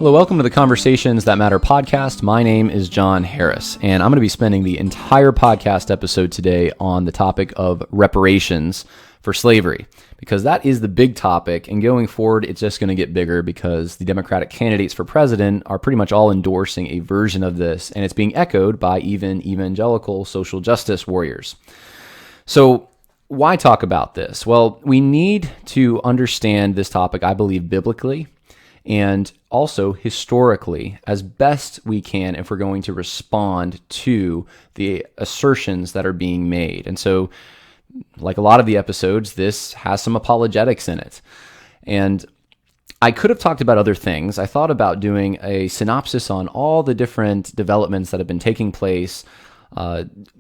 Hello, welcome to the Conversations That Matter podcast. My name is John Harris, and I'm going to be spending the entire podcast episode today on the topic of reparations for slavery, because that is the big topic, and going forward, it's just going to get bigger because the Democratic candidates for president are pretty much all endorsing a version of this, and it's being echoed by even evangelical social justice warriors. So, why talk about this? Well, we need to understand this topic, I believe, biblically, and also historically as best we can if we're going to respond to the assertions that are being made. And so, like a lot of the episodes, this has some apologetics in it. And I could have talked about other things. I thought about doing a synopsis on all the different developments that have been taking place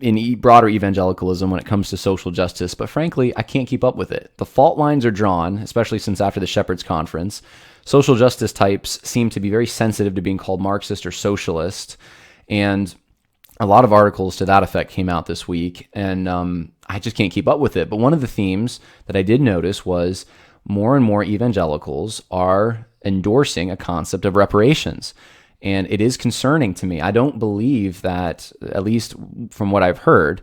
in broader evangelicalism when it comes to social justice, but frankly, I can't keep up with it. The fault lines are drawn, especially since after the Shepherds Conference. Social justice types seem to be very sensitive to being called Marxist or socialist, and a lot of articles to that effect came out this week, and I just can't keep up with it. But one of the themes that I did notice was more and more evangelicals are endorsing a concept of reparations. And it is concerning to me. I don't believe that, at least from what I've heard,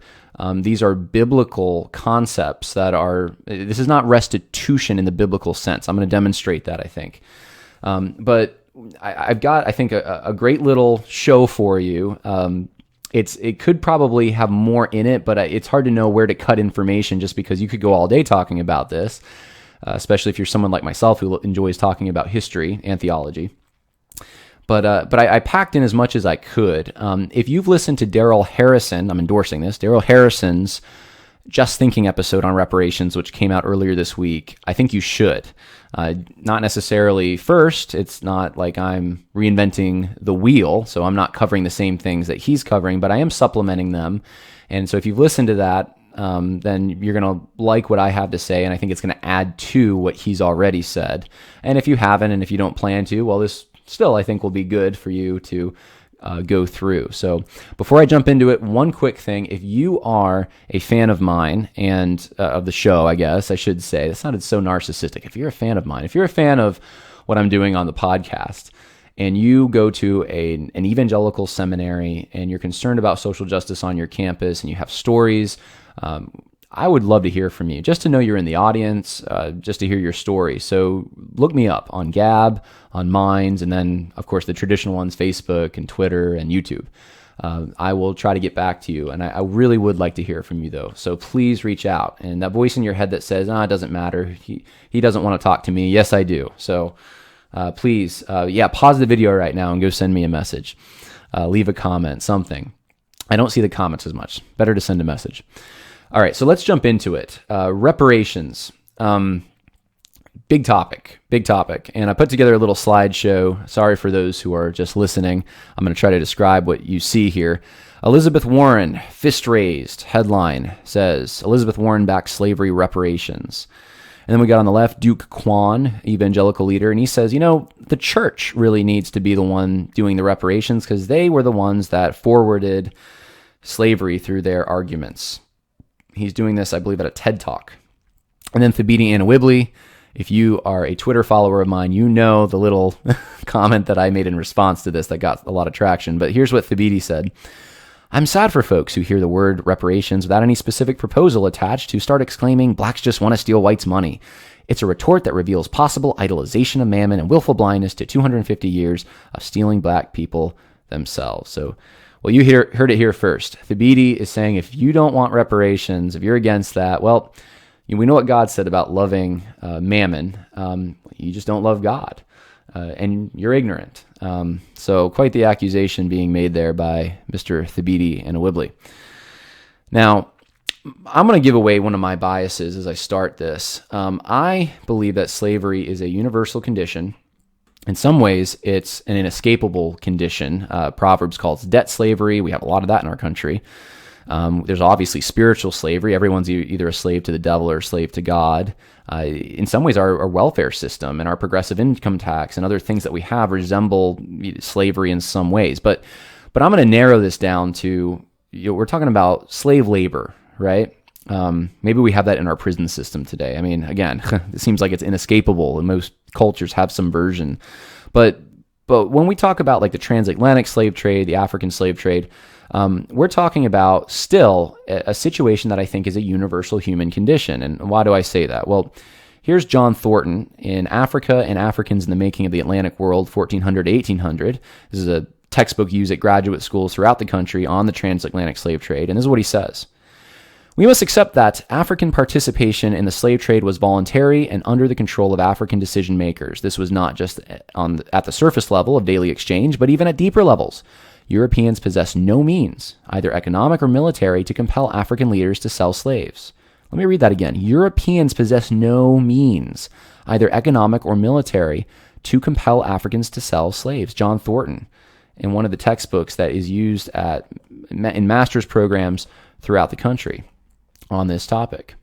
these are biblical concepts this is not restitution in the biblical sense. I'm going to demonstrate that, I think. But I've got, I think, a great little show for you. It could probably have more in it, but it's hard to know where to cut information just because you could go all day talking about this, especially if you're someone like myself who enjoys talking about history and theology. But I packed in as much as I could. If you've listened to Daryl Harrison, I'm endorsing this, Daryl Harrison's Just Thinking episode on reparations, which came out earlier this week, I think you should. Not necessarily first. It's not like I'm reinventing the wheel, so I'm not covering the same things that he's covering, but I am supplementing them. And so if you've listened to that, then you're going to like what I have to say, and I think it's going to add to what he's already said. And if you haven't, and if you don't plan to, well, this still, I think, will be good for you to go through. So before I jump into it, one quick thing. If you are a fan of mine and of the show, I guess I should say, that sounded so narcissistic. If you're a fan of mine, if you're a fan of what I'm doing on the podcast, and you go to an evangelical seminary and you're concerned about social justice on your campus and you have stories, I would love to hear from you, just to know you're in the audience, just to hear your story. So look me up on Gab, on Minds, and then, of course, the traditional ones, Facebook and Twitter and YouTube. I will try to get back to you, and I really would like to hear from you, though. So please reach out. And that voice in your head that says, it doesn't matter, he doesn't want to talk to me. Yes, I do. So please, pause the video right now and go send me a message. Leave a comment, something. I don't see the comments as much. Better to send a message. All right, so let's jump into it. Reparations, big topic, and I put together a little slideshow. Sorry for those who are just listening. I'm going to try to describe what you see here. Elizabeth Warren, fist raised, headline says, Elizabeth Warren backs slavery reparations. And then we got on the left, Duke Kwon, evangelical leader, and he says, the church really needs to be the one doing the reparations because they were the ones that forwarded slavery through their arguments. He's doing this, I believe, at a TED Talk. And then Thabiti Aniwible, if you are a Twitter follower of mine, you know the little comment that I made in response to this that got a lot of traction. But here's what Thabiti said. I'm sad for folks who hear the word reparations without any specific proposal attached who start exclaiming, blacks just want to steal whites' money. It's a retort that reveals possible idolization of mammon and willful blindness to 250 years of stealing black people themselves. So, well, you heard it here first. Thabiti is saying if you don't want reparations, if you're against that, well, we know what God said about loving mammon. You just don't love God, and you're ignorant. So quite the accusation being made there by Mr. Thabiti Aniwible. Now, I'm going to give away one of my biases as I start this. I believe that slavery is a universal condition. In some ways, it's an inescapable condition. Proverbs calls debt slavery. We have a lot of that in our country. There's obviously spiritual slavery. Everyone's either a slave to the devil or a slave to God. In some ways, our welfare system and our progressive income tax and other things that we have resemble slavery in some ways. But I'm going to narrow this down to, we're talking about slave labor, right? Maybe we have that in our prison system today. I mean, again, it seems like it's inescapable, and most cultures have some version. But But when we talk about like the transatlantic slave trade, the African slave trade, we're talking about still a situation that I think is a universal human condition. And why do I say that? Well, here's John Thornton in Africa and Africans in the Making of the Atlantic World, 1400 to 1800. This is a textbook used at graduate schools throughout the country on the transatlantic slave trade. And this is what he says. We must accept that African participation in the slave trade was voluntary and under the control of African decision makers. This was not just at the surface level of daily exchange, but even at deeper levels. Europeans possessed no means, either economic or military, to compel African leaders to sell slaves. Let me read that again. Europeans possess no means, either economic or military, to compel Africans to sell slaves. John Thornton, in one of the textbooks that is used in master's programs throughout the country on this topic.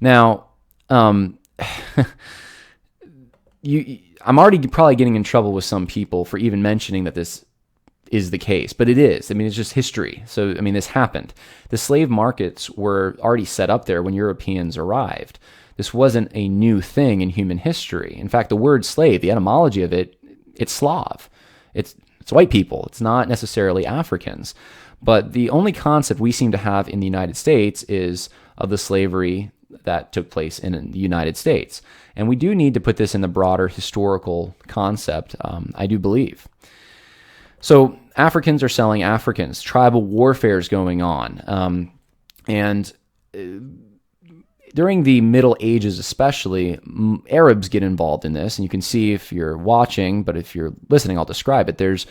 Now, I'm already probably getting in trouble with some people for even mentioning that this is the case, but it is. I mean, it's just history. So, I mean, this happened. The slave markets were already set up there when Europeans arrived. This wasn't a new thing in human history. In fact, the word slave, the etymology of it, it's Slav. It's white people. It's not necessarily Africans. But the only concept we seem to have in the United States is of the slavery that took place in the United States. And we do need to put this in the broader historical concept, I do believe. So Africans are selling Africans. Tribal warfare is going on. And during the Middle Ages especially, Arabs get involved in this. And you can see if you're watching, but if you're listening, I'll describe it. There's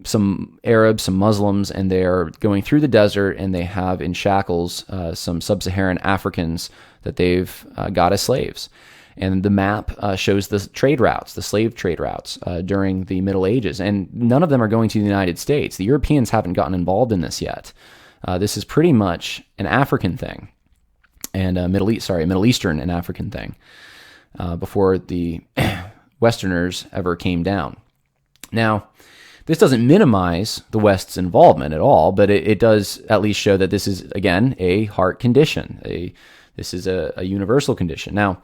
some Arabs, some Muslims, and they're going through the desert, and they have in shackles some sub-Saharan Africans that they've got as slaves. And the map shows the trade routes, the slave trade routes during the Middle Ages. And none of them are going to the United States. The Europeans haven't gotten involved in this yet. This is pretty much an African thing, and Middle Eastern and African thing before the Westerners ever came down. Now, this doesn't minimize the West's involvement at all, but it does at least show that this is, again, a heart condition. This is a universal condition. Now,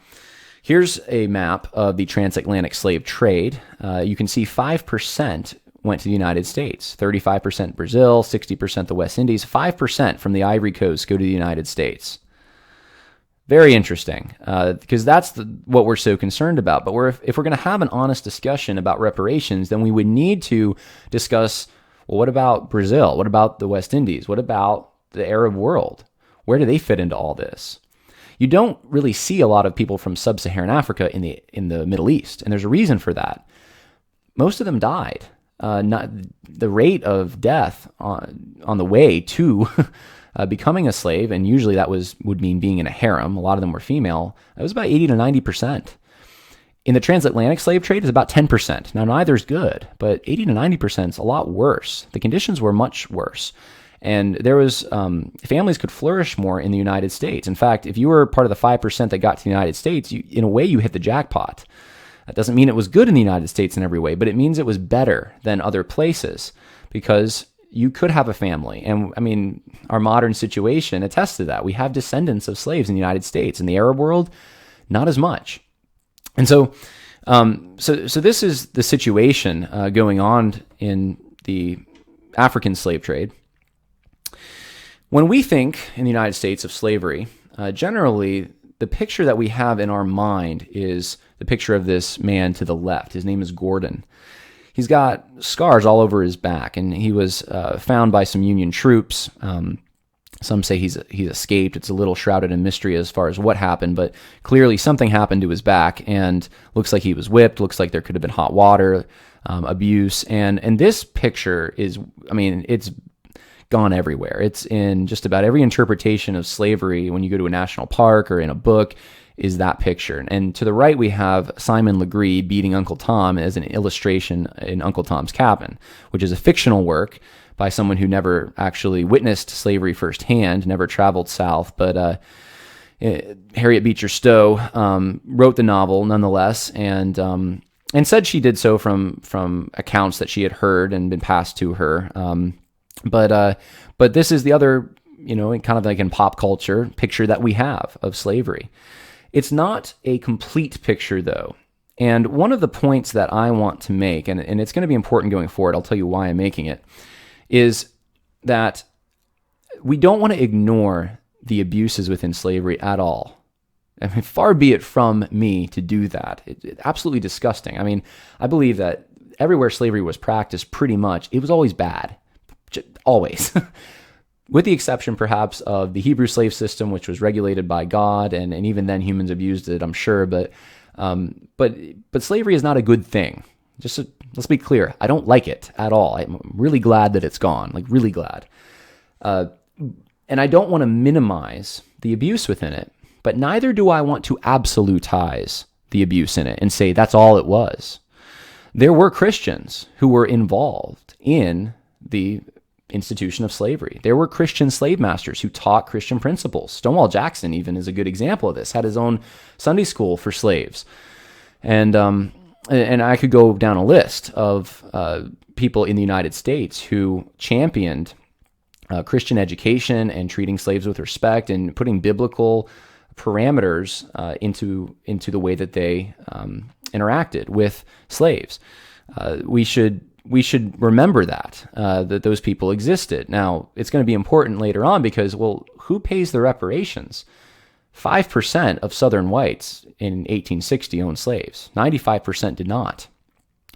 here's a map of the transatlantic slave trade. You can see 5% went to the United States, 35% Brazil, 60% the West Indies, 5% from the Ivory Coast go to the United States. Very interesting, because that's what we're so concerned about. But if we're going to have an honest discussion about reparations, then we would need to discuss, well, what about Brazil? What about the West Indies? What about the Arab world? Where do they fit into all this? You don't really see a lot of people from sub-Saharan Africa in the Middle East, and there's a reason for that. Most of them died. Not the rate of death on the way to becoming a slave, and usually that would mean being in a harem. A lot of them were female. It was about 80 to 90%. In the transatlantic slave trade, it's about 10%. Now, neither is good, but 80 to 90% is a lot worse. The conditions were much worse. And there was, families could flourish more in the United States. In fact, if you were part of the 5% that got to the United States, in a way, you hit the jackpot. That doesn't mean it was good in the United States in every way, but it means it was better than other places because you could have a family. And I mean, our modern situation attests to that. We have descendants of slaves in the United States. In the Arab world, not as much. And so this is the situation going on in the African slave trade. When we think in the United States of slavery, generally the picture that we have in our mind is the picture of this man to the left. His name is Gordon. He's got scars all over his back, and he was found by some Union troops. Some say he's escaped. It's a little shrouded in mystery as far as what happened, but clearly something happened to his back, and looks like he was whipped. Looks like there could have been hot water, abuse, and this picture is, I mean, it's gone everywhere. It's in just about every interpretation of slavery. When you go to a national park or in a book, is that picture. And to the right, we have Simon Legree beating Uncle Tom as an illustration in Uncle Tom's Cabin, which is a fictional work by someone who never actually witnessed slavery firsthand, never traveled south. But Harriet Beecher Stowe wrote the novel nonetheless, and said she did so from accounts that she had heard and been passed to her. But this is the other, kind of like in pop culture, picture that we have of slavery. It's not a complete picture, though. And one of the points that I want to make, and it's going to be important going forward, I'll tell you why I'm making it, is that we don't want to ignore the abuses within slavery at all. I mean, far be it from me to do that. It's absolutely disgusting. I mean, I believe that everywhere slavery was practiced, pretty much, it was always bad. Always. With the exception, perhaps, of the Hebrew slave system, which was regulated by God, and even then humans abused it, I'm sure. But slavery is not a good thing. Let's be clear. I don't like it at all. I'm really glad that it's gone, like really glad. And I don't want to minimize the abuse within it, but neither do I want to absolutize the abuse in it and say that's all it was. There were Christians who were involved in the institution of slavery. There were Christian slave masters who taught Christian principles. Stonewall Jackson even is a good example of this, had his own Sunday school for slaves. And I could go down a list of people in the United States who championed Christian education and treating slaves with respect and putting biblical parameters into the way that they interacted with slaves. We should remember that those people existed. Now, it's going to be important later on because, well, who pays the reparations? 5% of Southern whites in 1860 owned slaves. 95% did not.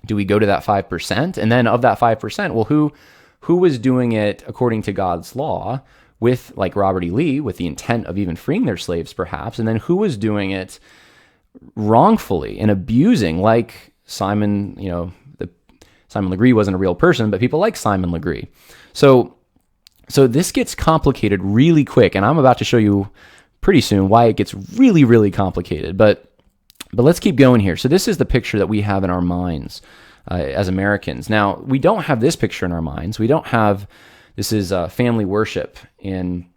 Do we go to that 5%? And then of that 5%, well, who was doing it according to God's law with, like Robert E. Lee, with the intent of even freeing their slaves, perhaps? And then who was doing it wrongfully and abusing, like Simon, Simon Legree wasn't a real person, but people like Simon Legree. So this gets complicated really quick, and I'm about to show you pretty soon why it gets really, really complicated. But let's keep going here. So this is the picture that we have in our minds as Americans. Now, we don't have this picture in our minds. We don't have, this is family worship in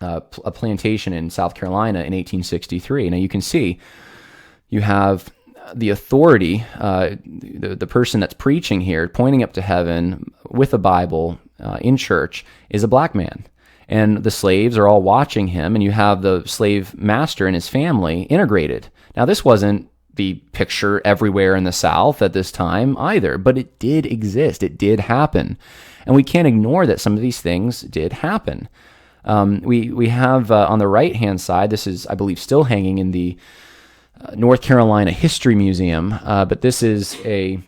a plantation in South Carolina in 1863. Now, you can see you have the authority, the person that's preaching here, pointing up to heaven with a Bible in church, is a black man. And the slaves are all watching him, and you have the slave master and his family integrated. Now, this wasn't the picture everywhere in the South at this time either, but it did exist. It did happen. And we can't ignore that some of these things did happen. We have on the right-hand side, this is, I believe, still hanging in the North Carolina History Museum, but this is a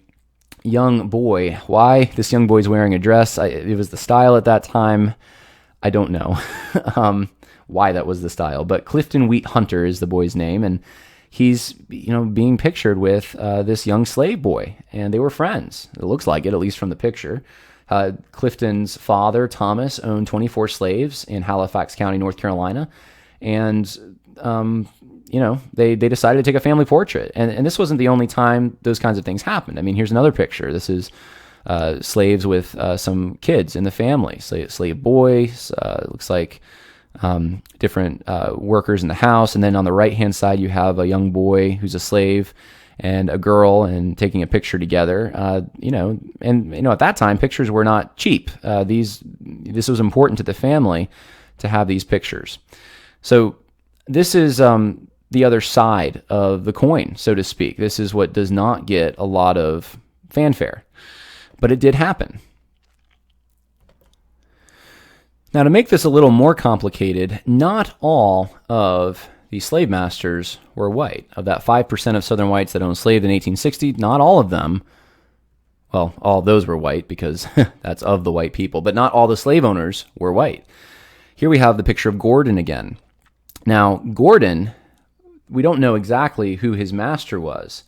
young boy. Why this young boy's wearing a dress? It was the style at that time. I don't know why that was the style, but Clifton Wheat Hunter is the boy's name, and he's being pictured with this young slave boy, and they were friends. It looks like it, at least from the picture. Clifton's father, Thomas, owned 24 slaves in Halifax County, North Carolina, and they decided to take a family portrait. And this wasn't the only time those kinds of things happened. I mean, here's another picture. This is slaves with some kids in the family, slave boys, looks like different workers in the house. And then on the right-hand side, you have a young boy who's a slave and a girl, and taking a picture together. At that time, pictures were not cheap. This was important to the family to have these pictures. So this is the other side of the coin, so to speak. This is what does not get a lot of fanfare, but it did happen. Now, to make this a little more complicated, not all of the slave masters were white. Of that 5% of Southern whites that owned slaves in 1860, not all of them, well, all of those were white because that's of the white people, but not all the slave owners were white. Here we have the picture of Gordon again. Now, Gordon, we don't know exactly who his master was,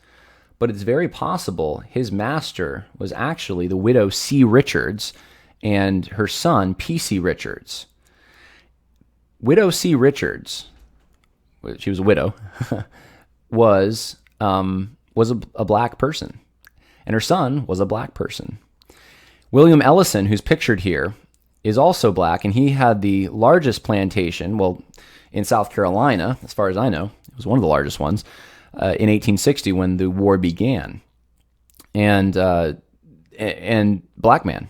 but it's very possible his master was actually the widow C. Richards and her son P.C. Richards. Widow C. Richards, she was a widow, was a black person, and her son was a black person. William Ellison, who's pictured here, is also black, and he had the largest plantation, in South Carolina, as far as I know. It was one of the largest ones, in 1860 when the war began, and black man.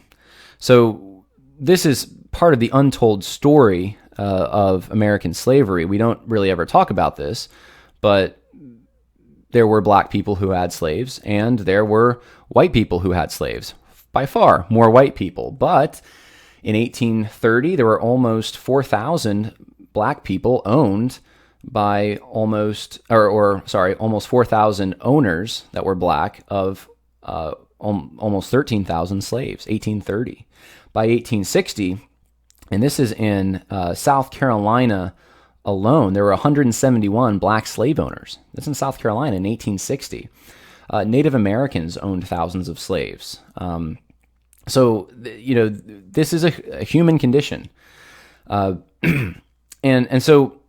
So this is part of the untold story of American slavery. We don't really ever talk about this, but there were black people who had slaves, and there were white people who had slaves. By far, more white people. But in 1830, there were almost 4,000 black people owned by almost 4,000 owners that were black of almost 13,000 slaves, 1830. By 1860, and this is in South Carolina alone, there were 171 black slave owners. That's in South Carolina in 1860. Native Americans owned thousands of slaves. So, this is a human condition. And so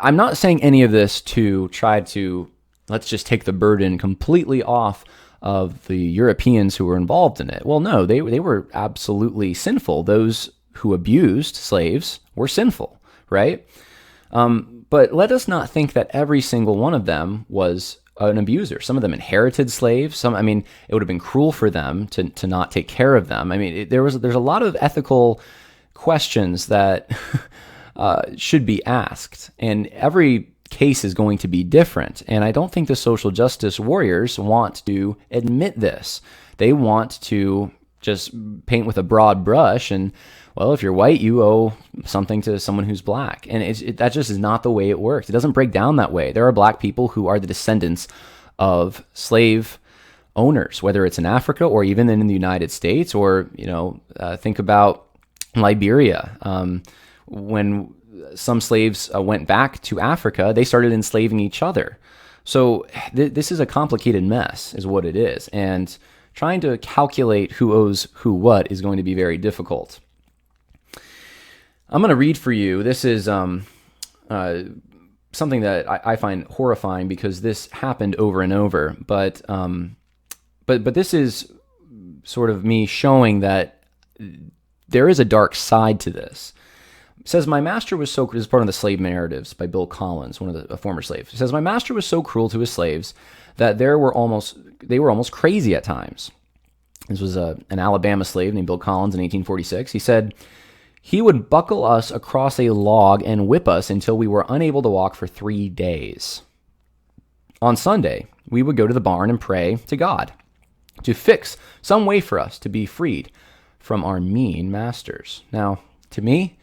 I'm not saying any of this to try to, let's just take the burden completely off of the Europeans who were involved in it. Well, no, they were absolutely sinful. Those who abused slaves were sinful, right? But let us not think that every single one of them was an abuser. Some of them inherited slaves. It would have been cruel for them to not take care of them. There's a lot of ethical questions that should be asked, and every case is going to be different. And I don't think the social justice warriors want to admit this. They want to just paint with a broad brush and, well, if you're white, you owe something to someone who's black. And that just is not the way it works. It doesn't break down that way. There are black people who are the descendants of slave owners, whether it's in Africa or even in the United States, or, think about Liberia. When some slaves went back to Africa, they started enslaving each other. So this is a complicated mess, is what it is. And trying to calculate who owes who what is going to be very difficult. I'm going to read for you. This is something that I find horrifying because this happened over and over. But this is sort of me showing that there is a dark side to this. It says, my master was so, this is part of the Slave Narratives by Bill Collins, a former slave. It says, my master was so cruel to his slaves that they were almost crazy at times. This was an Alabama slave named Bill Collins in 1846. He said, he would buckle us across a log and whip us until we were unable to walk for 3 days. On Sunday, we would go to the barn and pray to God to fix some way for us to be freed from our mean masters. Now, to me,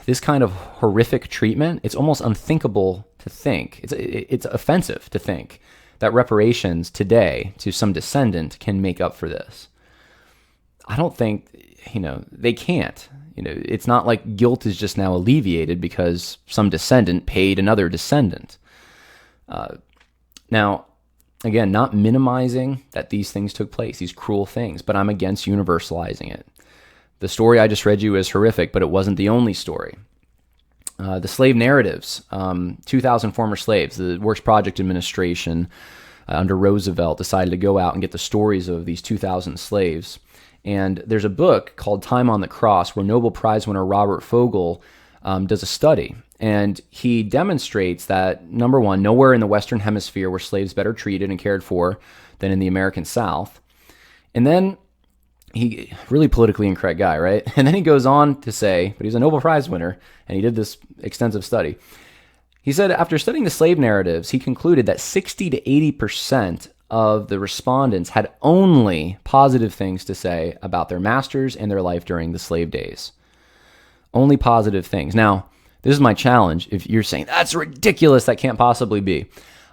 this kind of horrific treatment, it's almost unthinkable to think. It's offensive to think that reparations today to some descendant can make up for this. I don't think, they can't. It's not like guilt is just now alleviated because some descendant paid another descendant. Now, again, not minimizing that these things took place, these cruel things, but I'm against universalizing it. The story I just read you is horrific, but it wasn't the only story. The Slave Narratives, 2,000 former slaves, the Works Project Administration under Roosevelt decided to go out and get the stories of these 2,000 slaves. And there's a book called Time on the Cross where Nobel Prize winner Robert Fogel does a study. And he demonstrates that, number one, nowhere in the Western Hemisphere were slaves better treated and cared for than in the American South. And then he really politically incorrect guy, right? And then he goes on to say, but he's a Nobel Prize winner, and he did this extensive study. He said after studying the slave narratives, he concluded that 60 to 80% of the respondents had only positive things to say about their masters and their life during the slave days. Only positive things. Now, this is my challenge. If you're saying, that's ridiculous, that can't possibly be.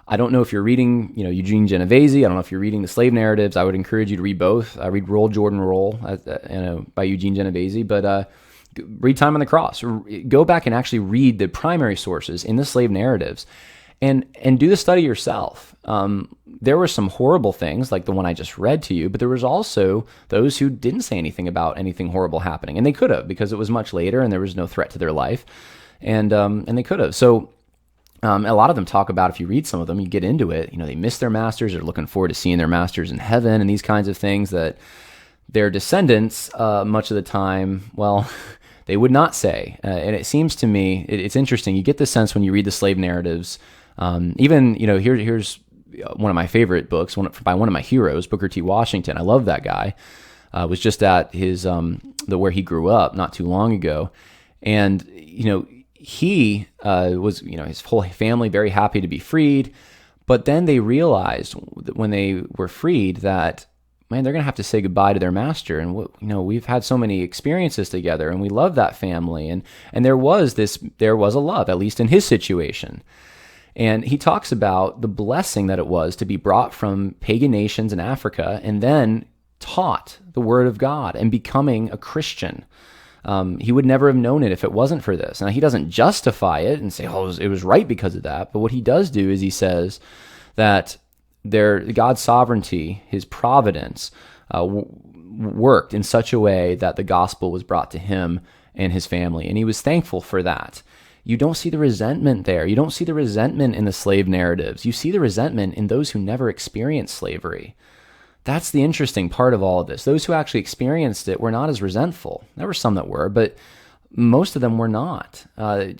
I don't know if you're reading, Eugene Genovese. I don't know if you're reading the Slave Narratives. I would encourage you to read both. I read Roll, Jordan, Roll by Eugene Genovese, but read Time on the Cross. Go back and actually read the primary sources in the Slave Narratives and do the study yourself. There were some horrible things like the one I just read to you, but there was also those who didn't say anything about anything horrible happening, and they could have because it was much later and there was no threat to their life, and they could have. So a lot of them talk about, if you read some of them, you get into it, they miss their masters, they're looking forward to seeing their masters in heaven, and these kinds of things that their descendants, much of the time, well, they would not say. And it seems to me, it's interesting. You get the sense when you read the slave narratives, even, here's one of my favorite books by one of my heroes, Booker T. Washington. I love that guy. Was just at his, where he grew up not too long ago. And, he was, his whole family very happy to be freed, But then they realized that when they were freed that, man, they're going to have to say goodbye to their master. And, we've had so many experiences together and we love that family. And there was a love, at least in his situation. And he talks about the blessing that it was to be brought from pagan nations in Africa and then taught the word of God and becoming a Christian. He would never have known it if it wasn't for this. Now, he doesn't justify it and say, it was right because of that. But what he does do is he says that God's sovereignty, his providence, worked in such a way that the gospel was brought to him and his family. And he was thankful for that. You don't see the resentment there. You don't see the resentment in the slave narratives. You see the resentment in those who never experienced slavery. That's the interesting part of all of this. Those who actually experienced it were not as resentful. There were some that were, but most of them were not.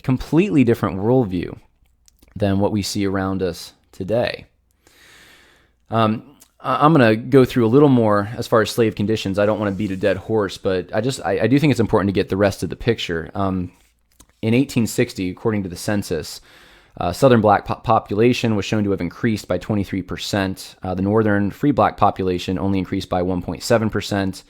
Completely different worldview than what we see around us today. I'm going to go through a little more as far as slave conditions. I don't want to beat a dead horse, but I do think it's important to get the rest of the picture. In 1860, according to the census, Southern black population was shown to have increased by 23%. The Northern free black population only increased by 1.7%.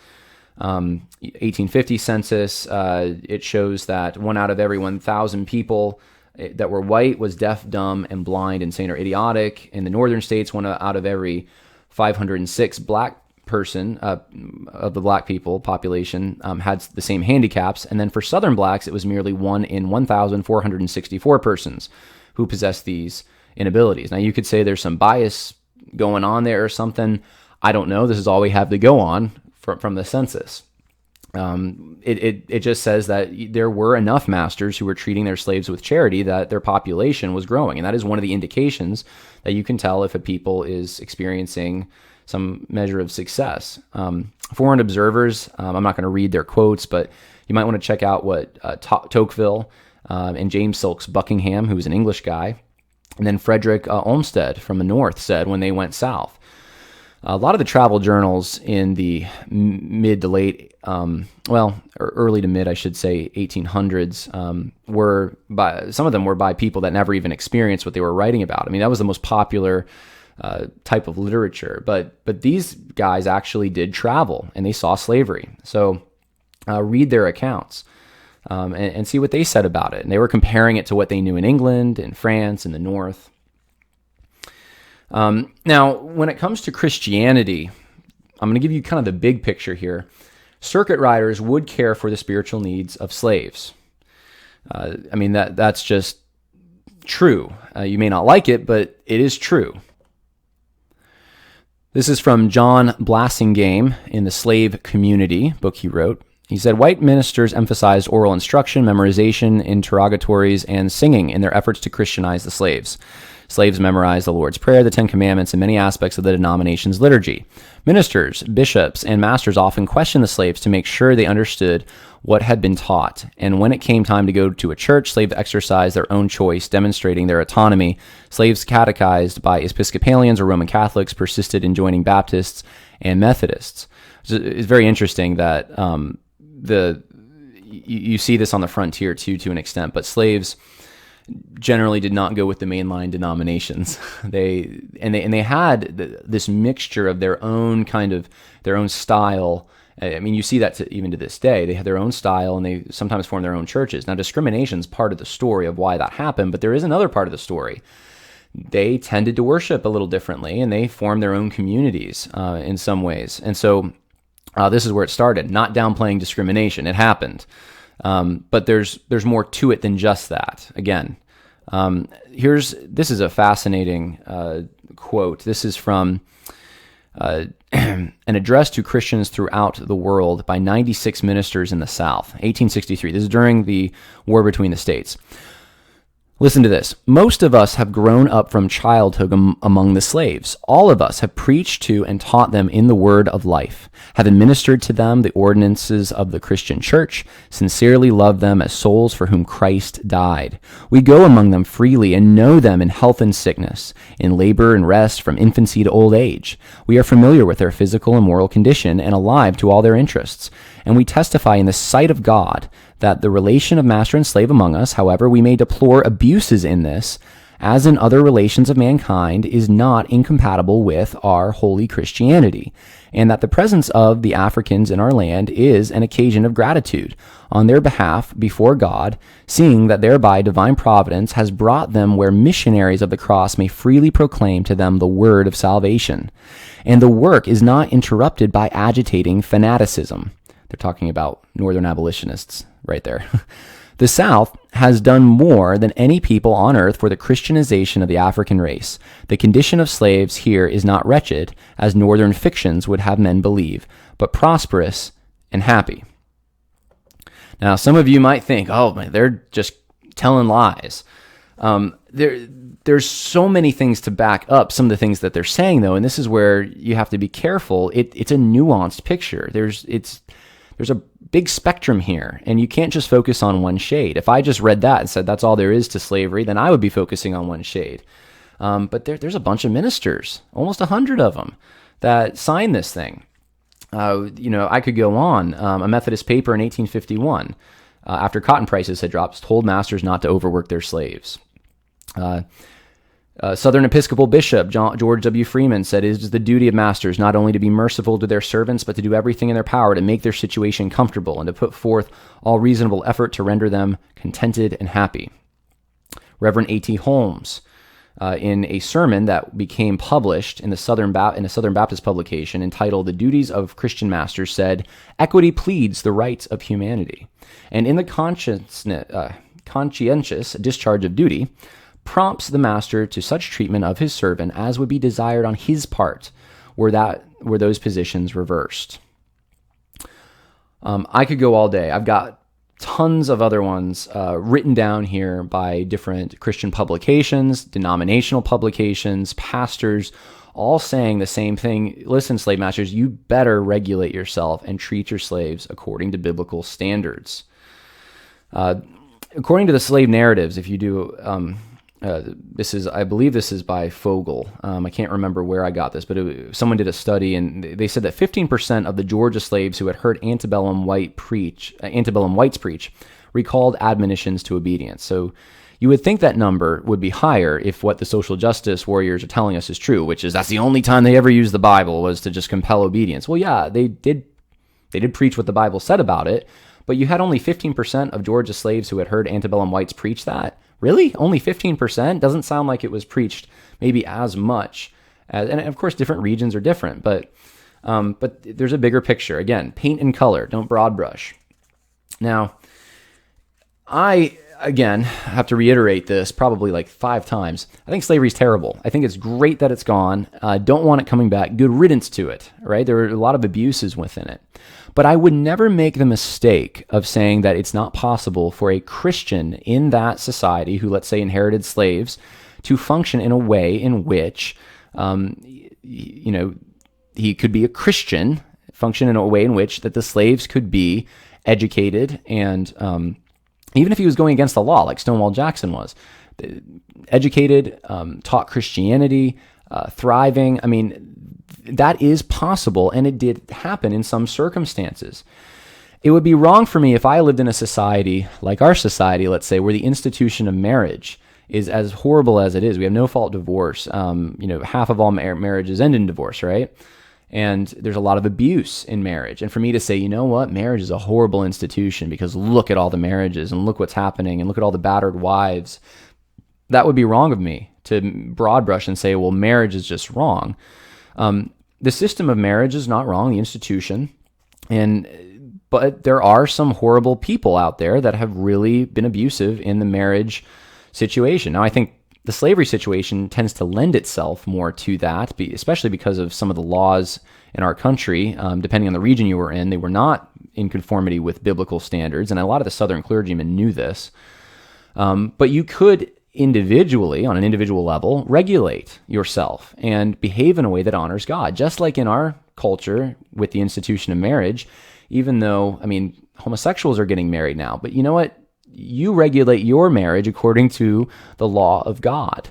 1850 census, it shows that 1 out of every 1,000 people that were white was deaf, dumb, and blind, insane, or idiotic. In the northern states, 1 out of every 506 black person of the black people population had the same handicaps. And then for Southern blacks, it was merely 1 in 1,464 persons who possessed these inabilities. Now, you could say there's some bias going on there or something. I don't know. This is all we have to go on from the census. It just says that there were enough masters who were treating their slaves with charity that their population was growing. And that is one of the indications that you can tell if a people is experiencing some measure of success. Foreign observers, I'm not going to read their quotes, but you might want to check out what Tocqueville and James Silks Buckingham, who was an English guy, and then Frederick Olmsted from the North said when they went south. A lot of the travel journals in the mid to late, early to mid, I should say, 1800s, some of them were by people that never even experienced what they were writing about. I mean, that was the most popular type of literature. But these guys actually did travel and they saw slavery. So read their accounts and see what they said about it. And they were comparing it to what they knew in England, in France, in the North. Now, when it comes to Christianity, I'm going to give you kind of the big picture here. Circuit riders would care for the spiritual needs of slaves. That's just true. You may not like it, but it is true. This is from John Blassingame in The Slave Community, book he wrote. He said, white ministers emphasized oral instruction, memorization, interrogatories, and singing in their efforts to Christianize the slaves. Slaves memorized the Lord's Prayer, the Ten Commandments, and many aspects of the denomination's liturgy. Ministers, bishops, and masters often questioned the slaves to make sure they understood what had been taught. And when it came time to go to a church, slaves exercised their own choice, demonstrating their autonomy. Slaves catechized by Episcopalians or Roman Catholics persisted in joining Baptists and Methodists. It's very interesting that you see this on the frontier too, to an extent, but slaves generally did not go with the mainline denominations. They had this mixture of their own style. I mean, you see that even to this day. They had their own style, and they sometimes formed their own churches. Now, discrimination is part of the story of why that happened, but there is another part of the story. They tended to worship a little differently, and they formed their own communities in some ways. And so this is where it started. Not downplaying discrimination. It happened. But there's more to it than just that. Again, this is a fascinating quote. This is from an address to Christians throughout the world by 96 ministers in the South, 1863. This is during the war between the states. Listen to this. Most of us have grown up from childhood among the slaves. All of us have preached to and taught them in the word of life, have administered to them the ordinances of the Christian church, sincerely loved them as souls for whom Christ died. We go among them freely and know them in health and sickness, in labor and rest, from infancy to old age. We are familiar with their physical and moral condition and alive to all their interests. And we testify in the sight of God that the relation of master and slave among us, however we may deplore abuses in this, as in other relations of mankind, is not incompatible with our holy Christianity, and that the presence of the Africans in our land is an occasion of gratitude on their behalf before God, seeing that thereby divine providence has brought them where missionaries of the cross may freely proclaim to them the word of salvation. And the work is not interrupted by agitating fanaticism. They're talking about northern abolitionists right there. The South has done more than any people on earth for the Christianization of the African race. The condition of slaves here is not wretched, as northern fictions would have men believe, but prosperous and happy. Now, some of you might think, oh, man, they're just telling lies. There's so many things to back up some of the things that they're saying, though, and this is where you have to be careful. It's a nuanced picture. There's a big spectrum here, and you can't just focus on one shade. If I just read that and said that's all there is to slavery, then I would be focusing on one shade. But there's a bunch of ministers, almost 100 of them, that signed this thing. I could go on. A Methodist paper in 1851, after cotton prices had dropped, told masters not to overwork their slaves. Southern Episcopal Bishop George W. Freeman said, "It is the duty of masters not only to be merciful to their servants, but to do everything in their power to make their situation comfortable and to put forth all reasonable effort to render them contented and happy." Reverend A.T. Holmes, in a sermon that became published in a Southern Baptist publication entitled "The Duties of Christian Masters," said, "Equity pleads the rights of humanity, and in the conscientious discharge of duty, prompts the master to such treatment of his servant as would be desired on his part, were those positions reversed." I could go all day. I've got tons of other ones written down here by different Christian publications, denominational publications, pastors, all saying the same thing. Listen, slave masters, you better regulate yourself and treat your slaves according to biblical standards. According to the slave narratives, if you do... I believe this is by Fogel. I can't remember where I got this, but someone did a study, and they said that 15% of the Georgia slaves who had heard antebellum whites preach recalled admonitions to obedience. So you would think that number would be higher if what the social justice warriors are telling us is true, which is that's the only time they ever used the Bible was to just compel obedience. Well, yeah, they did preach what the Bible said about it, but you had only 15% of Georgia slaves who had heard antebellum whites preach that. Really? Only 15%? Doesn't sound like it was preached maybe as much. And of course, different regions are different, but there's a bigger picture. Again, paint and color, don't broad brush. Now, I, again, have to reiterate this probably like 5 times. I think slavery is terrible. I think it's great that it's gone. Don't want it coming back. Good riddance to it, right? There were a lot of abuses within it. But I would never make the mistake of saying that it's not possible for a Christian in that society who, let's say, inherited slaves to function in a way in which, he could be a Christian, function in a way in which that the slaves could be educated and, even if he was going against the law, like Stonewall Jackson was, educated, taught Christianity, thriving. I mean, that is possible, and it did happen in some circumstances. It would be wrong for me if I lived in a society like our society, let's say, where the institution of marriage is as horrible as it is. We have no-fault divorce. Half of all marriages end in divorce, right? And there's a lot of abuse in marriage. And for me to say, you know what, marriage is a horrible institution because look at all the marriages and look what's happening and look at all the battered wives, that would be wrong of me to broad brush and say, well, marriage is just wrong. The system of marriage is not wrong, the institution, but there are some horrible people out there that have really been abusive in the marriage situation. Now, I think the slavery situation tends to lend itself more to that, especially because of some of the laws in our country. Depending on the region you were in, they were not in conformity with biblical standards, and a lot of the Southern clergymen knew this. But you could individually, on an individual level, regulate yourself and behave in a way that honors God. Just like in our culture with the institution of marriage, even though, homosexuals are getting married now, but you know what? You regulate your marriage according to the law of God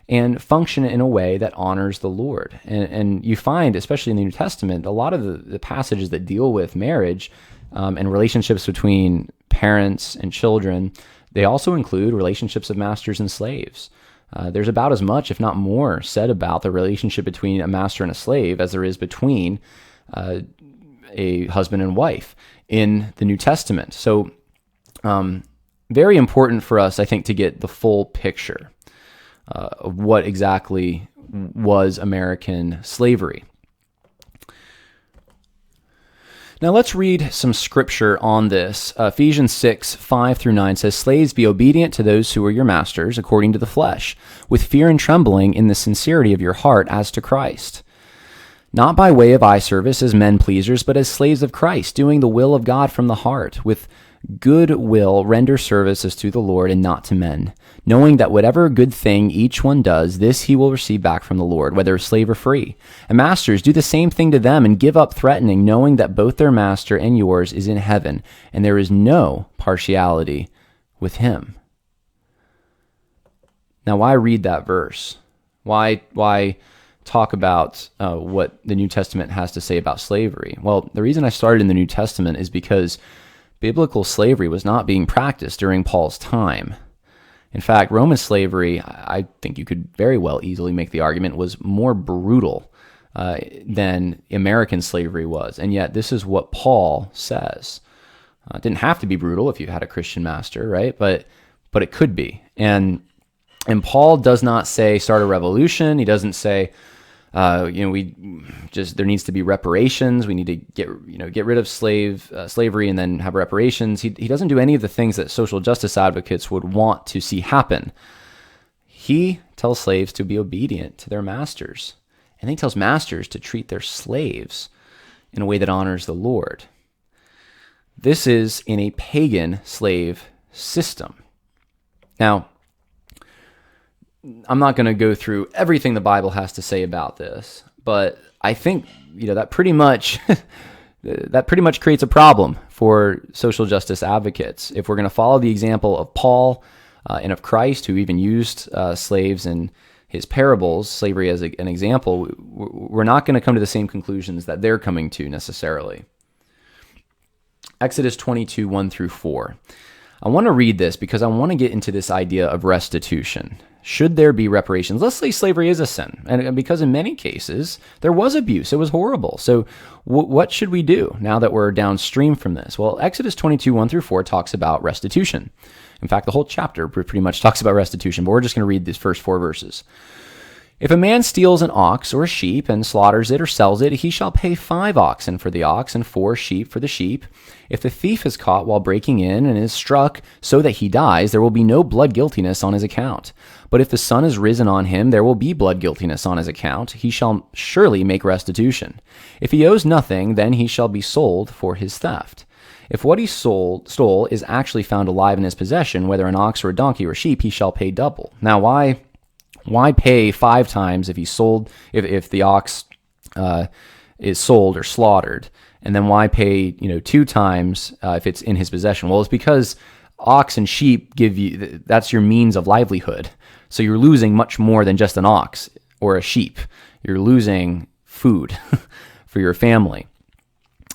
and function in a way that honors the Lord. And you find, especially in the New Testament, a lot of the passages that deal with marriage and relationships between parents and children, they also include relationships of masters and slaves. There's about as much, if not more, said about the relationship between a master and a slave as there is between a husband and wife in the New Testament. So very important for us, I think, to get the full picture of what exactly was American slavery. Now let's read some scripture on this. Ephesians 6, 5 through 9 says, "Slaves, be obedient to those who are your masters, according to the flesh, with fear and trembling in the sincerity of your heart as to Christ. Not by way of eye service as men pleasers, but as slaves of Christ, doing the will of God from the heart. With good will render service as to the Lord and not to men, knowing that whatever good thing each one does, this he will receive back from the Lord, whether slave or free. And masters, do the same thing to them and give up threatening, knowing that both their master and yours is in heaven, and there is no partiality with him." Now, why read that verse? Why talk about what the New Testament has to say about slavery? Well, the reason I started in the New Testament is because biblical slavery was not being practiced during Paul's time. In fact, Roman slavery, I think you could very well easily make the argument, was more brutal than American slavery was. And yet this is what Paul says. It didn't have to be brutal if you had a Christian master, right? But it could be. And Paul does not say start a revolution. He doesn't say, there needs to be reparations. We need to get rid of slavery and then have reparations. He doesn't do any of the things that social justice advocates would want to see happen. He tells slaves to be obedient to their masters, and he tells masters to treat their slaves in a way that honors the Lord. This is in a pagan slave system. Now, I'm not going to go through everything the Bible has to say about this, but I think that pretty much creates a problem for social justice advocates. If we're going to follow the example of Paul and of Christ, who even used slaves in his parables, slavery as an example, we're not going to come to the same conclusions that they're coming to necessarily. Exodus 22, 1 through 4. I want to read this because I want to get into this idea of restitution. Should there be reparations? Let's say slavery is a sin, and because in many cases there was abuse. It was horrible. So what should we do now that we're downstream from this? Well, Exodus 22, 1 through 4 talks about restitution. In fact, the whole chapter pretty much talks about restitution, but we're just going to read these first 4 verses. "If a man steals an ox or a sheep and slaughters it or sells it, he shall pay 5 oxen for the ox and 4 sheep for the sheep. If the thief is caught while breaking in and is struck so that he dies, there will be no blood guiltiness on his account. But if the sun is risen on him, there will be blood guiltiness on his account. He shall surely make restitution. If he owes nothing, then he shall be sold for his theft. If what he stole is actually found alive in his possession, whether an ox or a donkey or a sheep, he shall pay double." Now, why pay 5 times if if the ox is sold or slaughtered, and then why pay 2 times if it's in his possession? Well, it's because ox and sheep that's your means of livelihood. So you're losing much more than just an ox or a sheep. You're losing food for your family.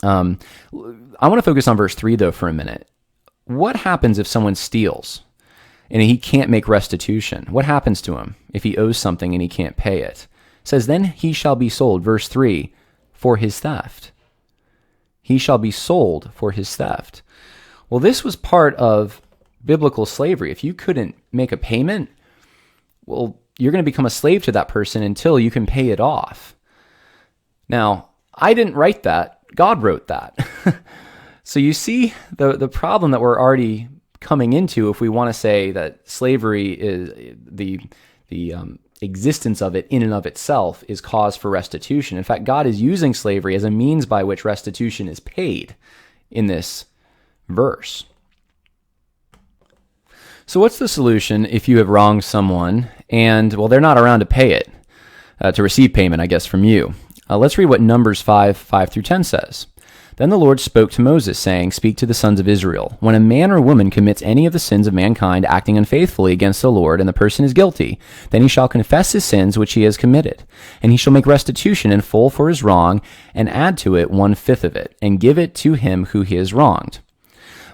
I want to focus on verse 3 though for a minute. What happens if someone steals and he can't make restitution? What happens to him if he owes something and he can't pay it? It says, "Then he shall be sold," verse 3, "for his theft." He shall be sold for his theft. Well, this was part of biblical slavery. If you couldn't make a payment, well, you're going to become a slave to that person until you can pay it off. Now, I didn't write that. God wrote that. So you see the problem that we're already coming into if we want to say that slavery is the existence of it in and of itself is cause for restitution. In fact, God is using slavery as a means by which restitution is paid in this verse. So what's the solution if you have wronged someone and, well, they're not around to pay it, to receive payment, I guess, from you? Let's read what Numbers 5, 5 through 10 says. "Then the Lord spoke to Moses, saying, Speak to the sons of Israel. When a man or woman commits any of the sins of mankind, acting unfaithfully against the Lord, and the person is guilty, then he shall confess his sins which he has committed. And he shall make restitution in full for his wrong, and add to it 1/5 of it, and give it to him who he has wronged.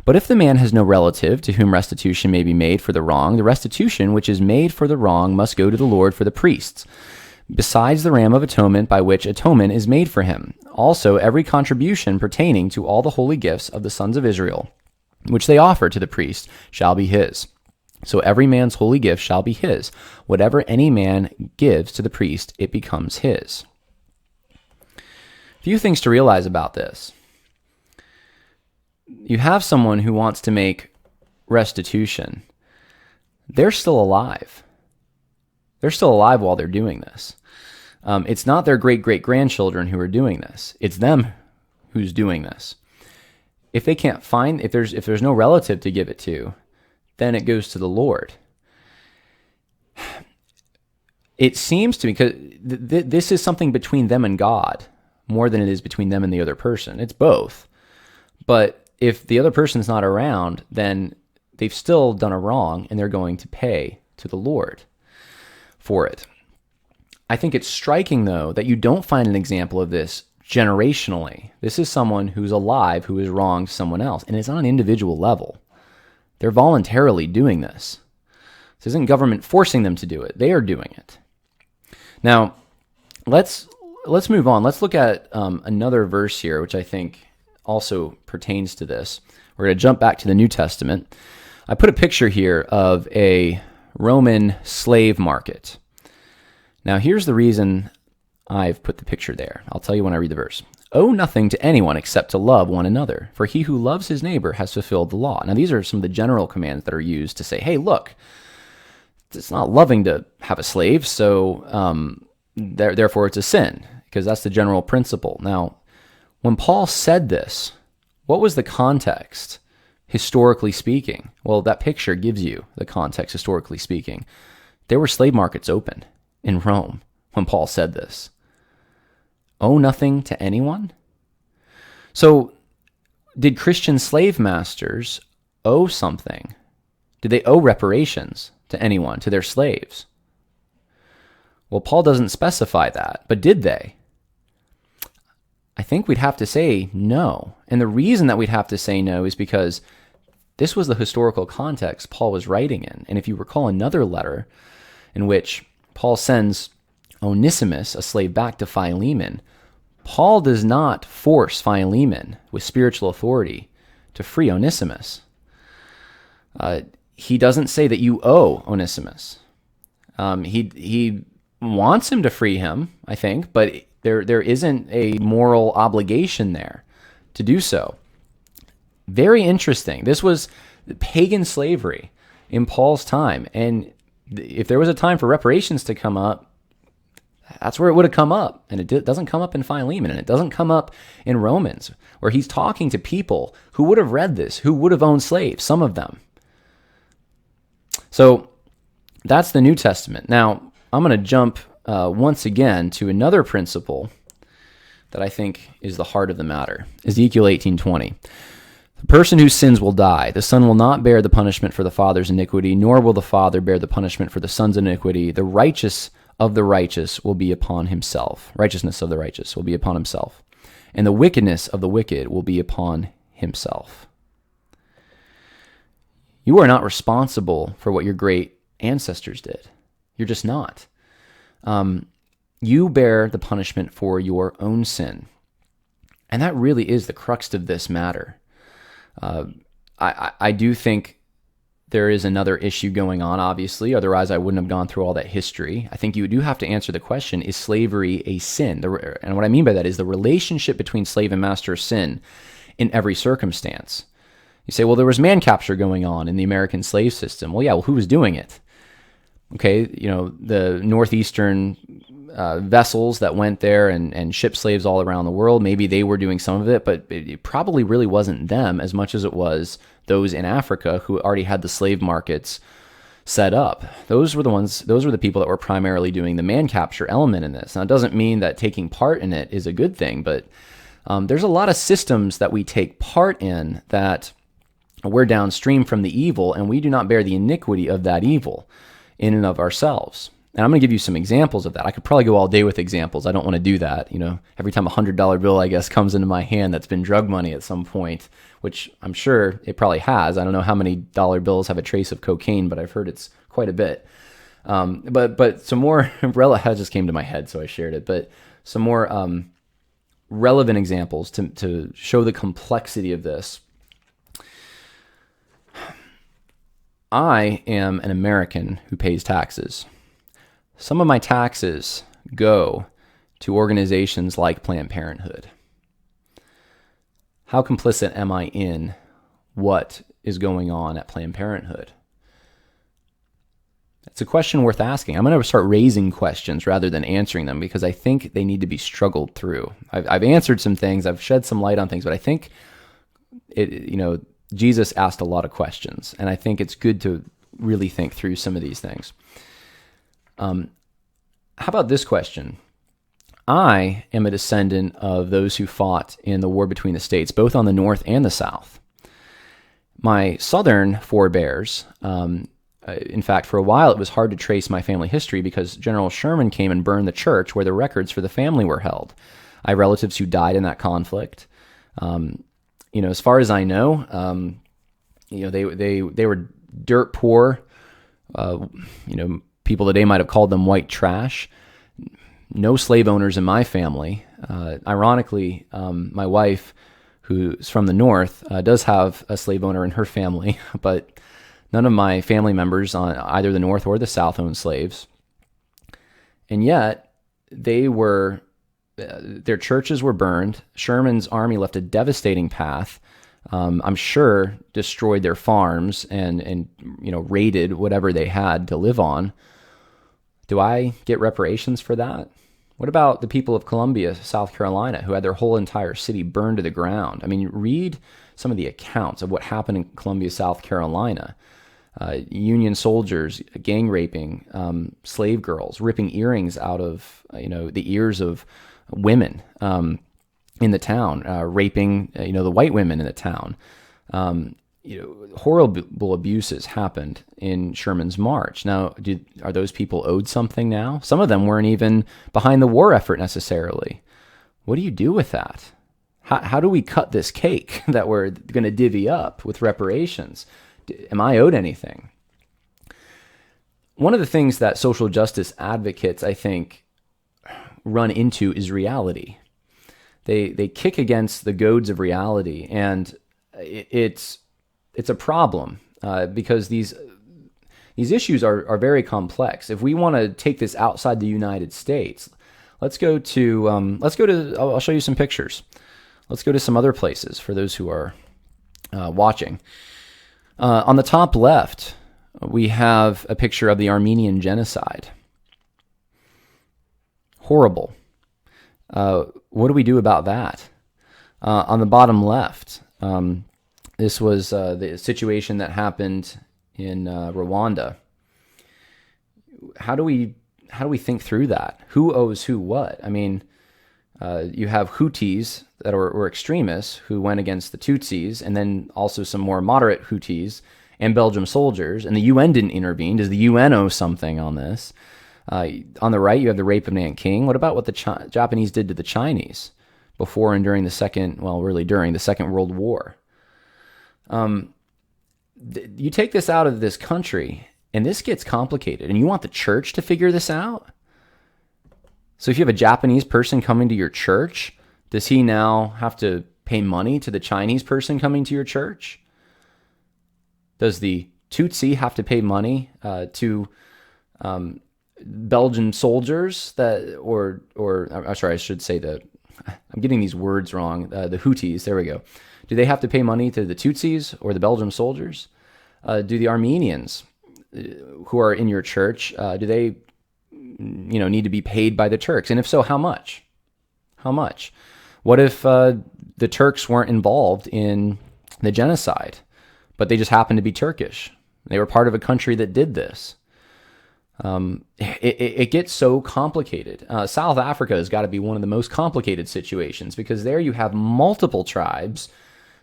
But if the man has no relative to whom restitution may be made for the wrong, the restitution which is made for the wrong must go to the Lord for the priests, besides the ram of atonement by which atonement is made for him. Also every contribution pertaining to all the holy gifts of the sons of Israel, which they offer to the priest, shall be his. So every man's holy gift shall be his. Whatever any man gives to the priest, it becomes his. A few things to realize about this. You have someone who wants to make restitution. They're still alive. They're still alive while they're doing this. It's not their great-great-grandchildren who are doing this. It's them who's doing this. If they can't find, if there's no relative to give it to, then it goes to the Lord. It seems to me, because this is something between them and God more than it is between them and the other person. It's both. But if the other person's not around, then they've still done a wrong and they're going to pay to the Lord for it. I think it's striking, though, that you don't find an example of this generationally. This is someone who's alive who has wronged someone else, and it's on an individual level. They're voluntarily doing this. This isn't government forcing them to do it. They are doing it. Now, let's move on. Let's look at another verse here, which I think also pertains to this. We're going to jump back to the New Testament. I put a picture here of a Roman slave market. Now, here's the reason I've put the picture there. I'll tell you when I read the verse. Owe nothing to anyone except to love one another, for he who loves his neighbor has fulfilled the law. Now, these are some of the general commands that are used to say, hey, look, it's not loving to have a slave, so therefore it's a sin, because that's the general principle. Now, when Paul said this, what was the context, historically speaking? Well, that picture gives you the context, historically speaking. There were slave markets open in Rome when Paul said this. Owe nothing to anyone? So, did Christian slave masters owe something? Did they owe reparations to anyone, to their slaves? Well, Paul doesn't specify that, but did they? I think we'd have to say no. And the reason that we'd have to say no is because this was the historical context Paul was writing in. And if you recall another letter in which Paul sends Onesimus, a slave, back to Philemon, Paul does not force Philemon with spiritual authority to free Onesimus. He doesn't say that you owe Onesimus. He wants him to free him, I think, but there isn't a moral obligation there to do so. Very interesting. This was pagan slavery in Paul's time, and if there was a time for reparations to come up, that's where it would have come up. And it doesn't come up in Philemon, and it doesn't come up in Romans, where he's talking to people who would have read this, who would have owned slaves, some of them. So that's the New Testament. Now, I'm going to jump once again to another principle that I think is the heart of the matter. Ezekiel 18:20. The person whose sins will die. The son will not bear the punishment for the father's iniquity, nor will the father bear the punishment for the son's iniquity. The righteous of the righteous will be upon himself. Righteousness of the righteous will be upon himself. And the wickedness of the wicked will be upon himself. You are not responsible for what your great ancestors did. You're just not. You bear the punishment for your own sin. And that really is the crux of this matter. I do think there is another issue going on, obviously. Otherwise, I wouldn't have gone through all that history. I think you do have to answer the question, is slavery a sin? And what I mean by that is the relationship between slave and master sin in every circumstance. You say, well, there was man capture going on in the American slave system. Well, yeah, well, who was doing it? Okay, the northeastern vessels that went there and shipped slaves all around the world, maybe they were doing some of it, but it probably really wasn't them as much as it was those in Africa who already had the slave markets set up. Those were the people that were primarily doing the man capture element in this. Now, it doesn't mean that taking part in it is a good thing, but there's a lot of systems that we take part in that we're downstream from the evil, and we do not bear the iniquity of that evil in and of ourselves. And I'm going to give you some examples of that. I could probably go all day with examples. I don't want to do that. Every time a $100 bill, I guess, comes into my hand, that's been drug money at some point, which I'm sure it probably has. I don't know how many dollar bills have a trace of cocaine, but I've heard it's quite a bit. But some more that just came to my head, so I shared it. But some more relevant examples to show the complexity of this. I am an American who pays taxes. Some of my taxes go to organizations like Planned Parenthood. How complicit am I in what is going on at Planned Parenthood? It's a question worth asking. I'm going to start raising questions rather than answering them because I think they need to be struggled through. I've answered some things, I've shed some light on things, but I think Jesus asked a lot of questions, and I think it's good to really think through some of these things. How about this question? I am a descendant of those who fought in the war between the states, both on the North and the South. My Southern forebears, in fact, for a while it was hard to trace my family history because General Sherman came and burned the church where the records for the family were held. I have relatives who died in that conflict. As far as I know, they were dirt poor. People today might have called them white trash. No slave owners in my family. Ironically, my wife, who's from the North, does have a slave owner in her family, but none of my family members on either the North or the South owned slaves. And yet, their churches were burned. Sherman's army left a devastating path. I'm sure destroyed their farms and raided whatever they had to live on. Do I get reparations for that? What about the people of Columbia, South Carolina, who had their whole entire city burned to the ground? I mean, read some of the accounts of what happened in Columbia, South Carolina. Union soldiers, gang raping, slave girls, ripping earrings out of the ears of women in the town, raping the white women in the town. Horrible abuses happened in Sherman's march. Now, are those people owed something now? Some of them weren't even behind the war effort necessarily. What do you do with that? How do we cut this cake that we're going to divvy up with reparations? Am I owed anything? One of the things that social justice advocates, I think, run into is reality. They kick against the goads of reality, and it's a problem because these issues are very complex. If we want to take this outside the United States, let's go to I'll show you some pictures. Let's go to some other places for those who are watching. On the top left, we have a picture of the Armenian genocide. Horrible. What do we do about that? On the bottom left, this was the situation that happened in Rwanda. How do we think through that? Who owes who what? I mean, you have Houthis that were extremists who went against the Tutsis, and then also some more moderate Houthis and Belgium soldiers, and the UN didn't intervene. Does the UN owe something on this? On the right, you have the rape of Nan King. What about what the Japanese did to the Chinese before and during during the Second World War? You take this out of this country, and this gets complicated, and you want the church to figure this out? So if you have a Japanese person coming to your church, does he now have to pay money to the Chinese person coming to your church? Does the Tutsi have to pay money to Belgian soldiers I should say I'm getting these words wrong. The Houthis, there we go. Do they have to pay money to the Tutsis or the Belgian soldiers? Do the Armenians who are in your church, do they need to be paid by the Turks? And if so, how much? How much? What if the Turks weren't involved in the genocide, but they just happened to be Turkish? They were part of a country that did this. It gets so complicated. South Africa has got to be one of the most complicated situations because there you have multiple tribes,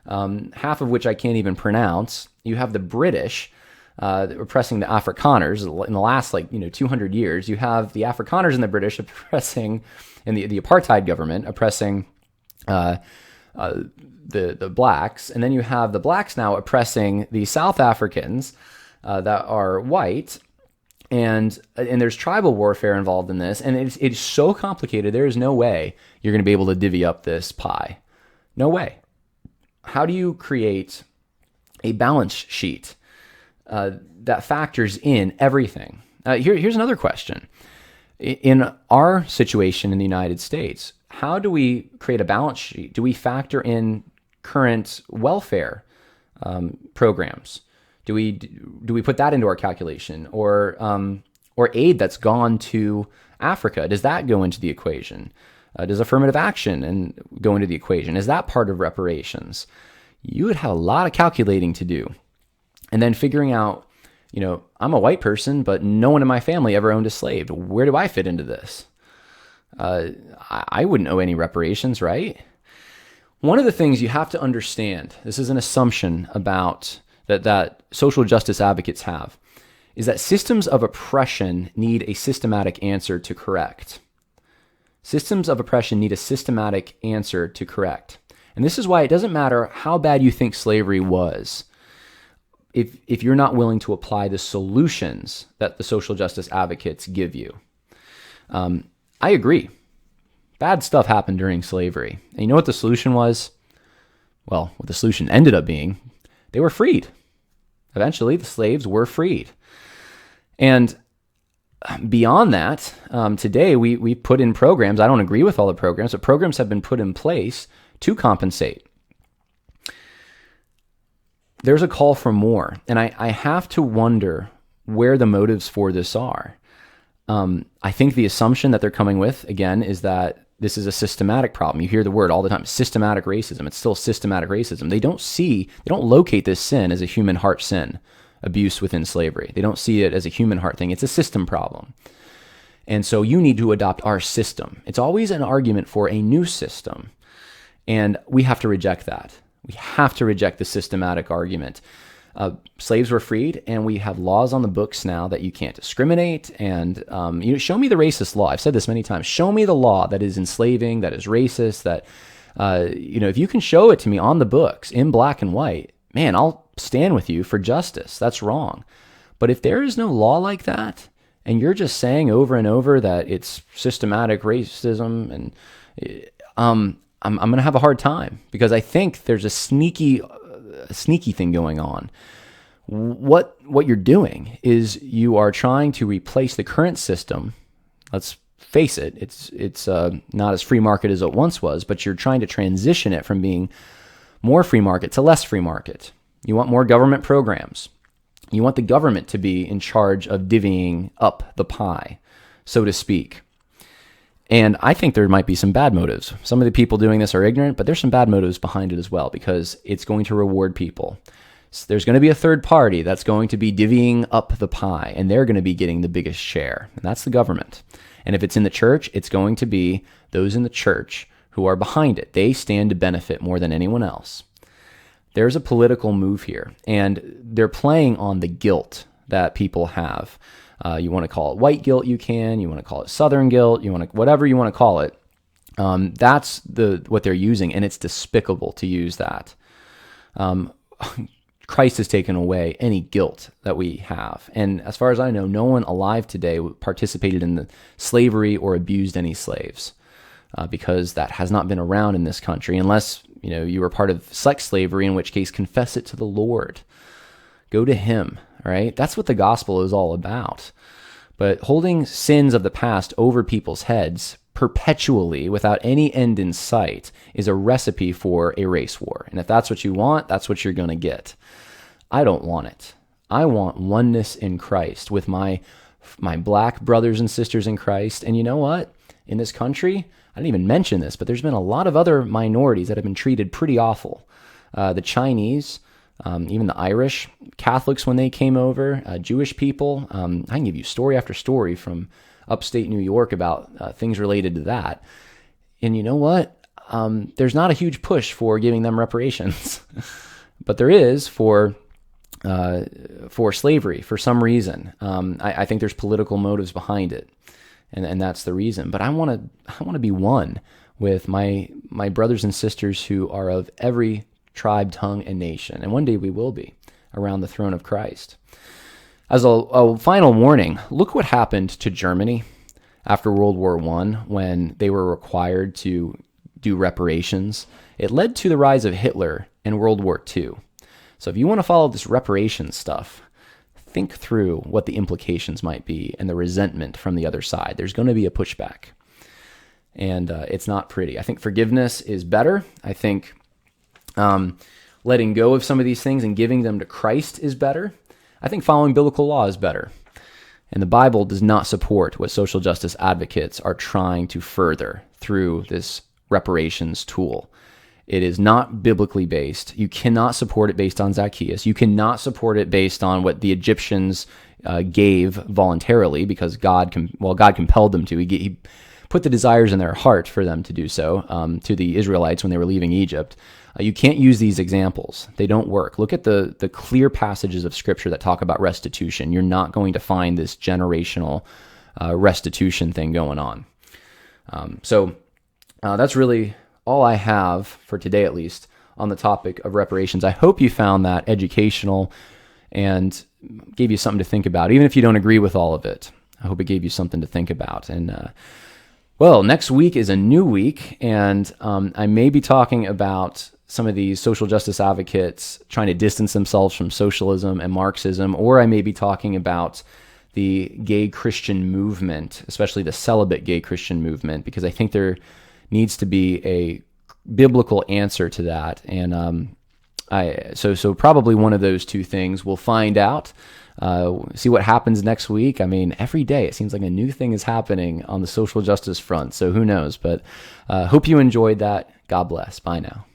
half of which I can't even pronounce. You have the British, oppressing the Afrikaners in the last 200 years. You have the Afrikaners and the British oppressing, and the apartheid government oppressing the blacks, and then you have the blacks now oppressing the South Africans that are white. And there's tribal warfare involved in this, and it's so complicated. There is no way you're going to be able to divvy up this pie. No way. How do you create a balance sheet that factors in everything? Here's another question. In our situation in the United States, how do we create a balance sheet? Do we factor in current welfare programs? Do we put that into our calculation, or aid that's gone to Africa? Does that go into the equation? Does affirmative action go into the equation? Is that part of reparations? You would have a lot of calculating to do, and then figuring out, I'm a white person, but no one in my family ever owned a slave. Where do I fit into this? I wouldn't owe any reparations, right? One of the things you have to understand, this is an assumption about that social justice advocates have, is that systems of oppression need a systematic answer to correct. Systems of oppression need a systematic answer to correct. And this is why it doesn't matter how bad you think slavery was, if you're not willing to apply the solutions that the social justice advocates give you. I agree. Bad stuff happened during slavery. And you know what the solution was? Well, what the solution ended up being, they were freed. Eventually, the slaves were freed. And beyond that, today we put in programs. I don't agree with all the programs, but programs have been put in place to compensate. There's a call for more. And I have to wonder where the motives for this are. I think the assumption that they're coming with, again, is that this is a systematic problem. You hear the word all the time, systematic racism. It's still systematic racism. They don't locate this sin as a human heart sin, abuse within slavery. They don't see it as a human heart thing. It's a system problem. And so you need to adopt our system. It's always an argument for a new system. And we have to reject that. We have to reject the systematic argument. Slaves were freed, and we have laws on the books now that you can't discriminate. And show me the racist law. I've said this many times. Show me the law that is enslaving, that is racist. That if you can show it to me on the books in black and white, man, I'll stand with you for justice. That's wrong. But if there is no law like that, and you're just saying over and over that it's systematic racism, and I'm going to have a hard time, because I think there's a sneaky thing going on. What you're doing is you are trying to replace the current system. Let's face it, it's not as free market as it once was, but you're trying to transition it from being more free market to less free market. You want more government programs. You want the government to be in charge of divvying up the pie, so to speak. And I think there might be some bad motives. Some of the people doing this are ignorant, but there's some bad motives behind it as well, because it's going to reward people. So there's going to be a third party that's going to be divvying up the pie, and they're going to be getting the biggest share, and that's the government. And if it's in the church, it's going to be those in the church who are behind it. They stand to benefit more than anyone else. There's a political move here, and they're playing on the guilt that people have. You want to call it white guilt, you can. You want to call it Southern guilt. Whatever you want to call it. That's what they're using, and it's despicable to use that. Christ has taken away any guilt that we have, and as far as I know, no one alive today participated in the slavery or abused any slaves, because that has not been around in this country, unless you were part of sex slavery, in which case confess it to the Lord. Go to Him. Right? That's what the gospel is all about. But holding sins of the past over people's heads perpetually without any end in sight is a recipe for a race war. And if that's what you want, that's what you're going to get. I don't want it. I want oneness in Christ with my black brothers and sisters in Christ. And you know what? In this country, I didn't even mention this, but there's been a lot of other minorities that have been treated pretty awful. The Chinese, even the Irish, Catholics when they came over, Jewish people. I can give you story after story from upstate New York about things related to that. And you know what? There's not a huge push for giving them reparations, but there is for for slavery for some reason. I think there's political motives behind it, and that's the reason. But I want to be one with my brothers and sisters who are of every tribe, tongue, and nation, and one day we will be around the throne of Christ. As a final warning, look what happened to Germany after World War I when they were required to do reparations. It led to the rise of Hitler in World War II. So if you want to follow this reparations stuff, think through what the implications might be and the resentment from the other side. There's going to be a pushback, and it's not pretty. I think forgiveness is better. I think letting go of some of these things and giving them to Christ is better. I think following biblical law is better. And the Bible does not support what social justice advocates are trying to further through this reparations tool. It is not biblically based. You cannot support it based on Zacchaeus. You cannot support it based on what the Egyptians gave voluntarily, because God compelled them to. He put the desires in their heart for them to do so to the Israelites when they were leaving Egypt. You can't use these examples. They don't work. Look at the clear passages of Scripture that talk about restitution. You're not going to find this generational restitution thing going on. So that's really all I have for today, at least, on the topic of reparations. I hope you found that educational and gave you something to think about, even if you don't agree with all of it. I hope it gave you something to think about. And well, next week is a new week, and I may be talking about some of these social justice advocates trying to distance themselves from socialism and Marxism, or I may be talking about the gay Christian movement, especially the celibate gay Christian movement, because I think there needs to be a biblical answer to that. And so probably one of those two things. We'll find out. See what happens next week. I mean, every day it seems like a new thing is happening on the social justice front. So who knows? But hope you enjoyed that. God bless. Bye now.